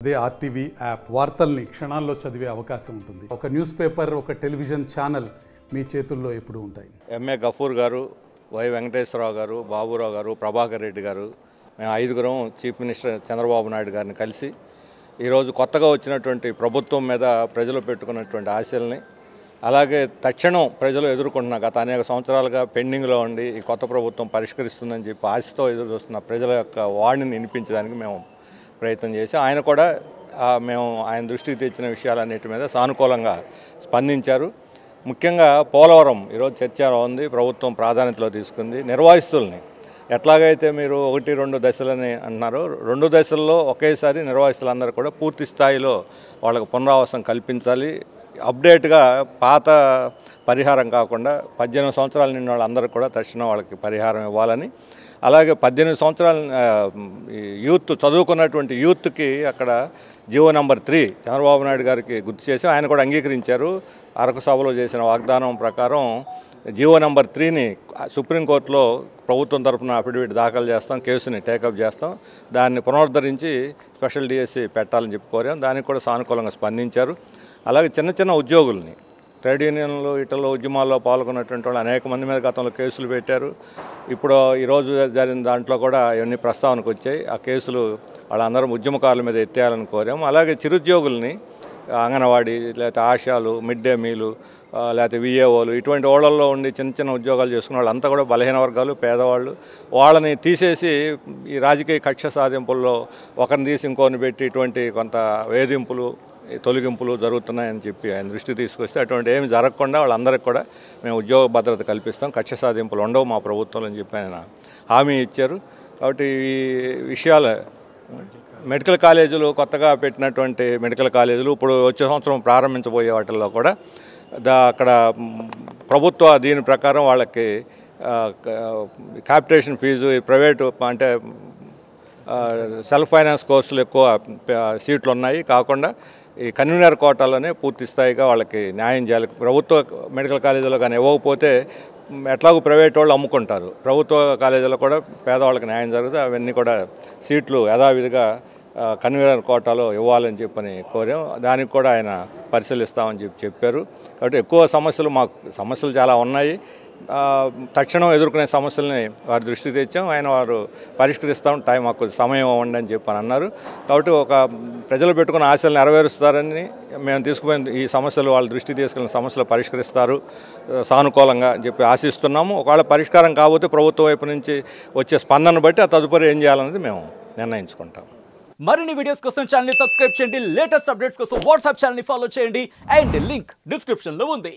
అదే RTV app వార్తల్ని క్షణాల్లో చదివే అవకాశం ఉంటుంది. ఒక న్యూస్ పేపర్, ఒక టెలివిజన్ ఛానల్ మీ చేతుల్లో ఎప్పుడూ ఉంటాయి. ఎంఏ గఫూర్ గారు, వై వెంకటేశ్వరరావు గారు, బాబురావు గారు, ప్రభాకర్ రెడ్డి గారు, మేము 5గురం చీఫ్ మినిస్టర్ చంద్రబాబు నాయుడు గారిని కలిసి ఈరోజు కొత్తగా వచ్చినటువంటి ప్రభుత్వం మీద ప్రజలు పెట్టుకున్నటువంటి ఆశల్ని, అలాగే తక్షణం ప్రజలు ఎదుర్కొంటున్న గత అనేక సంవత్సరాలుగా పెండింగ్లో ఉండి ఈ కొత్త ప్రభుత్వం పరిష్కరిస్తుందని చెప్పి ఆశతో ఎదురు చూస్తున్న ప్రజల యొక్క వాణిని వినిపించడానికి మేము ప్రయత్నం చేసి ఆయన కూడా మేము ఆయన దృష్టికి తెచ్చిన విషయాలన్నిటి మీద సానుకూలంగా స్పందించారు. ముఖ్యంగా పోలవరం ఈరోజు చర్చ ఉంది, ప్రభుత్వం ప్రాధాన్యతలో తీసుకుంది. నిర్వాసితుల్ని ఎట్లాగైతే మీరు 1-2 దశలని అంటున్నారో 2 దశల్లో ఒకేసారి నిర్వాసితులందరూ కూడా పూర్తి స్థాయిలో వాళ్ళకు పునరావాసం కల్పించాలి. అప్డేట్గా పాత పరిహారం కాకుండా 18 సంవత్సరాలు నిన్న వాళ్ళందరూ కూడా తక్షణం వాళ్ళకి పరిహారం ఇవ్వాలని, అలాగే 18 సంవత్సరాల యూత్ చదువుకున్నటువంటి యూత్కి అక్కడ జీవో నెంబర్ 3 చంద్రబాబు నాయుడు గారికి గుర్తు చేసి ఆయన కూడా అంగీకరించారు. అరకు సభలో చేసిన వాగ్దానం ప్రకారం జీవో నెంబర్ 3ని సుప్రీంకోర్టులో ప్రభుత్వం తరఫున అఫిడవిట్ దాఖలు చేస్తాం, కేసుని టేకప్ చేస్తాం, దాన్ని పునరుద్ధరించి స్పెషల్ డిఎస్సి పెట్టాలని చెప్పి కోరాం. దానికి కూడా సానుకూలంగా స్పందించారు. అలాగే చిన్న చిన్న ఉద్యోగుల్ని, ట్రేడ్ యూనియన్లు ఇటలో ఉద్యమాల్లో పాల్గొన్నటువంటి వాళ్ళు అనేక మంది మీద గతంలో కేసులు పెట్టారు. ఇప్పుడు ఈరోజు జరిగిన దాంట్లో కూడా ఇవన్నీ ప్రస్తావనకు వచ్చాయి. ఆ కేసులు వాళ్ళందరం ఉద్యమకారుల మీద ఎత్తేయాలని కోరాము. అలాగే చిరుద్యోగుల్ని, అంగన్వాడీ లేకపోతే ఆశాలు, మిడ్ డే మీలు, లేకపోతే విఏఓలు, ఇటువంటి ఓళ్ళల్లో ఉండి చిన్న చిన్న ఉద్యోగాలు చేసుకున్న వాళ్ళంతా కూడా బలహీన వర్గాలు, పేదవాళ్ళు. వాళ్ళని తీసేసి ఈ రాజకీయ కక్ష సాధింపుల్లో ఒకరిని తీసి ఇంకోని పెట్టి ఇటువంటి కొంత వేధింపులు, తొలగింపులు జరుగుతున్నాయని చెప్పి ఆయన దృష్టి తీసుకొస్తే అటువంటి ఏమి జరగకుండా వాళ్ళందరికీ కూడా మేము ఉద్యోగ భద్రత కల్పిస్తాం, కక్ష సాధింపులు ఉండవు మా ప్రభుత్వంలో అని చెప్పి ఆయన హామీ ఇచ్చారు. కాబట్టి ఈ విషయాలు మెడికల్ కాలేజీలు, కొత్తగా పెట్టినటువంటి మెడికల్ కాలేజీలు ఇప్పుడు వచ్చే సంవత్సరం ప్రారంభించబోయే వాటిల్లో కూడా అక్కడ ప్రభుత్వ దీని ప్రకారం వాళ్ళకి క్యాపిటేషన్ ఫీజు, ప్రైవేటు అంటే సెల్ఫ్ ఫైనాన్స్ కోర్సులు ఎక్కువ సీట్లు ఉన్నాయి కాకుండా ఈ కన్వీనర్ కోటాలోనే పూర్తి స్థాయిగా వాళ్ళకి న్యాయం చేయాలి. ప్రభుత్వ మెడికల్ కాలేజీలో కానీ ఇవ్వకపోతే ఎట్లాగో ప్రైవేట్ వాళ్ళు అమ్ముకుంటారు, ప్రభుత్వ కాలేజీలో కూడా పేదవాళ్ళకి న్యాయం జరుగుతుంది. అవన్నీ కూడా సీట్లు యథావిధిగా కన్వీనర్ కోటాలో ఇవ్వాలని చెప్పని కోరాం. దానికి కూడా ఆయన పరిశీలిస్తామని చెప్పారు. కాబట్టి ఎక్కువ సమస్యలు చాలా ఉన్నాయి. తక్షణం ఎదుర్కొనే సమస్యల్ని వారి దృష్టికి తెచ్చాం. వారు పరిష్కరిస్తాం, మాకు సమయం ఇవ్వండి అని చెప్పని అన్నారు. కాబట్టి ఒక ప్రజలు పెట్టుకున్న ఆశలు నెరవేరుస్తారని మేము తీసుకుపోయిన ఈ సమస్యలు వాళ్ళ దృష్టికి తీసుకెళ్ళిన సమస్యలు పరిష్కరిస్తారు సానుకూలంగా అని చెప్పి ఆశిస్తున్నాము. ఒకవేళ పరిష్కారం కాకపోతే ప్రభుత్వం వైపు నుంచి వచ్చే స్పందన బట్టి ఆ తదుపరి ఏం చేయాలనేది మేము నిర్ణయించుకుంటాం. మరిన్ని వీడియోస్ కోసం ఛానల్ ని సబ్స్క్రైబ్ చేయండి, లేటెస్ట్ అప్డేట్స్ కోసం వాట్సాప్ ఛానల్ ని ఫాలో చేయండి అండ్ లింక్ డిస్క్రిప్షన్ లో ఉంది.